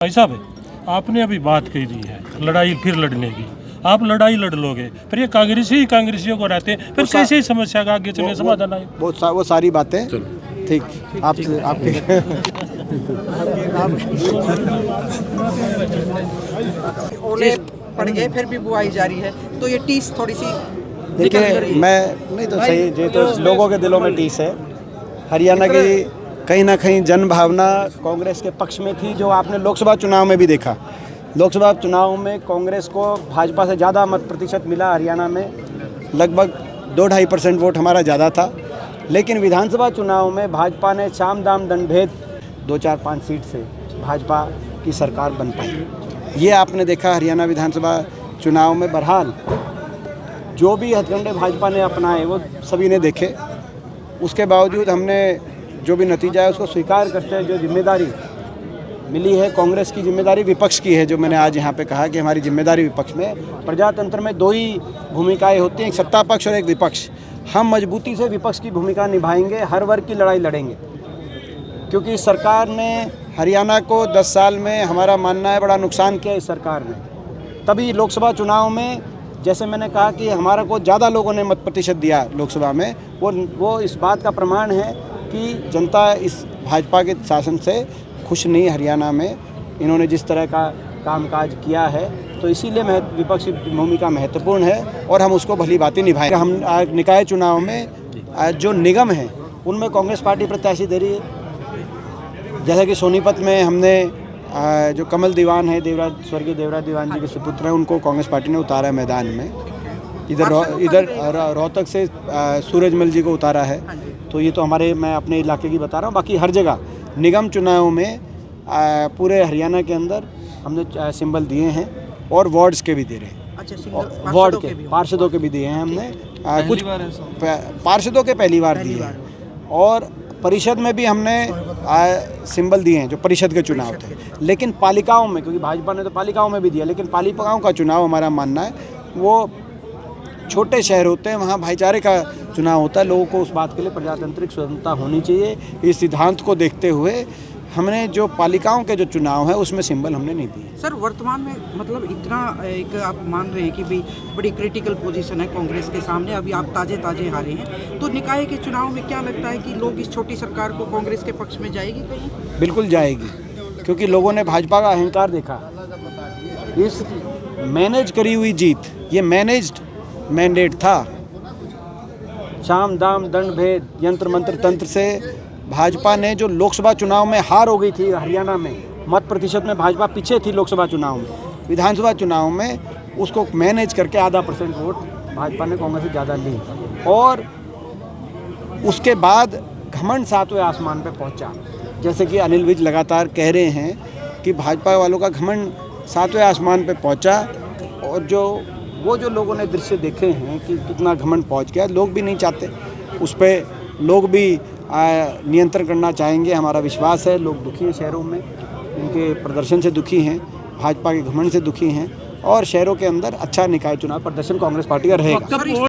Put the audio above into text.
भाई साहब, आपने अभी बात कही दी है लड़ाई फिर लड़ने की। आप लड़ाई लड़ लोगे, फिर ये कांग्रेसियों को रहते हैं, फिर कैसे इस समस्या का आगे चले समाधान आए? वो सारी बातें ठीक आपसे आपके ओले पड़ गए फिर भी बुआई जारी है, तो ये टीस थोड़ी सी देखिए, मैं नहीं तो सही ये तो लोगों के दिलों में टीस है। हरियाणा की कहीं ना कहीं जन भावना कांग्रेस के पक्ष में थी, जो आपने लोकसभा चुनाव में भी देखा। लोकसभा चुनाव में कांग्रेस को भाजपा से ज़्यादा मत प्रतिशत मिला। हरियाणा में लगभग 2-2.5% वोट हमारा ज़्यादा था। लेकिन विधानसभा चुनाव में भाजपा ने साम दाम दंड भेद 2-4-5 सीट से भाजपा की सरकार बन पाई। ये आपने देखा हरियाणा विधानसभा चुनाव में। बहरहाल जो भी हथकंडे भाजपा ने अपनाए वो सभी ने देखे। उसके बावजूद हमने जो भी नतीजा है उसको स्वीकार करते हैं। जो जिम्मेदारी मिली है, कांग्रेस की जिम्मेदारी विपक्ष की है। जो मैंने आज यहाँ पे कहा कि हमारी जिम्मेदारी विपक्ष में, प्रजातंत्र में 2 ही भूमिकाएं होती हैं, एक सत्ता पक्ष और एक विपक्ष। हम मजबूती से विपक्ष की भूमिका निभाएंगे, हर वर्ग की लड़ाई लड़ेंगे, क्योंकि सरकार ने हरियाणा को 10 साल में हमारा मानना है बड़ा नुकसान किया इस सरकार ने। तभी लोकसभा चुनाव में जैसे मैंने कहा कि हमारा को ज़्यादा लोगों ने मत प्रतिशत दिया लोकसभा में, वो इस बात का प्रमाण है कि जनता इस भाजपा के शासन से खुश नहीं। हरियाणा में इन्होंने जिस तरह का कामकाज किया है, तो इसीलिए विपक्ष की भूमिका महत्वपूर्ण है और हम उसको भली भांति निभाएंगे। हम निकाय चुनाव में जो निगम हैं उनमें कांग्रेस पार्टी प्रत्याशी दे रही है। जैसे कि सोनीपत में हमने जो कमल दीवान है, स्वर्गीय देवराज दीवान जी के सुपुत्र हैं, उनको कांग्रेस पार्टी ने उतारा है मैदान में। इधर रोहतक से सूरजमल जी को उतारा है। तो ये तो मैं अपने इलाके की बता रहा हूँ। बाकी हर जगह निगम चुनाव में पूरे हरियाणा के अंदर हमने सिंबल दिए हैं और वार्ड्स के भी दे रहे हैं। अच्छा, वार्ड के पार्षदों के भी दिए हैं हमने। कुछ पार्षदों के पहली बार दिए हैं और परिषद में भी हमने सिंबल दिए हैं जो परिषद के चुनाव थे। लेकिन पालिकाओं में, क्योंकि भाजपा ने तो पालिकाओं में भी दिया, लेकिन पालिकाओं का चुनाव हमारा मानना है वो छोटे शहर होते हैं, वहाँ भाईचारे का चुनाव होता है। लोगों को उस बात के लिए प्रजातांत्रिक स्वतंत्रता होनी चाहिए। इस सिद्धांत को देखते हुए हमने जो पालिकाओं के जो चुनाव है उसमें सिंबल हमने नहीं दिए। सर, वर्तमान में मतलब इतना एक आप मान रहे हैं कि भाई बड़ी क्रिटिकल पोजीशन है कांग्रेस के सामने, अभी आप ताजे हारे हैं, तो निकाय के चुनाव में क्या लगता है कि लोग इस छोटी सरकार को कांग्रेस के पक्ष में जाएगी कहीं? बिल्कुल जाएगी, क्योंकि लोगों ने भाजपा का अहंकार देखा। इस मैनेज करी हुई जीत, ये मैनेज्ड मैंडेट था। साम दाम दंड भेद यंत्र मंत्र तंत्र से भाजपा ने जो लोकसभा चुनाव में हार हो गई थी हरियाणा में, मत प्रतिशत में भाजपा पीछे थी लोकसभा चुनाव में, विधानसभा चुनाव में उसको मैनेज करके 0.5% वोट भाजपा ने कांग्रेस से ज़्यादा ली। और उसके बाद घमंड 7वें आसमान पे पहुंचा। जैसे कि अनिल विज लगातार कह रहे हैं कि भाजपा वालों का घमंड 7वें आसमान पे पहुंचा। और जो लोगों ने दृश्य देखे हैं कि कितना घमंड पहुंच गया, लोग भी नहीं चाहते उस पर। लोग भी नियंत्रण करना चाहेंगे, हमारा विश्वास है। लोग दुखी हैं शहरों में, इनके प्रदर्शन से दुखी हैं, भाजपा के घमंड से दुखी हैं, और शहरों के अंदर अच्छा निकाय चुनाव प्रदर्शन कांग्रेस पार्टी का रहेगा।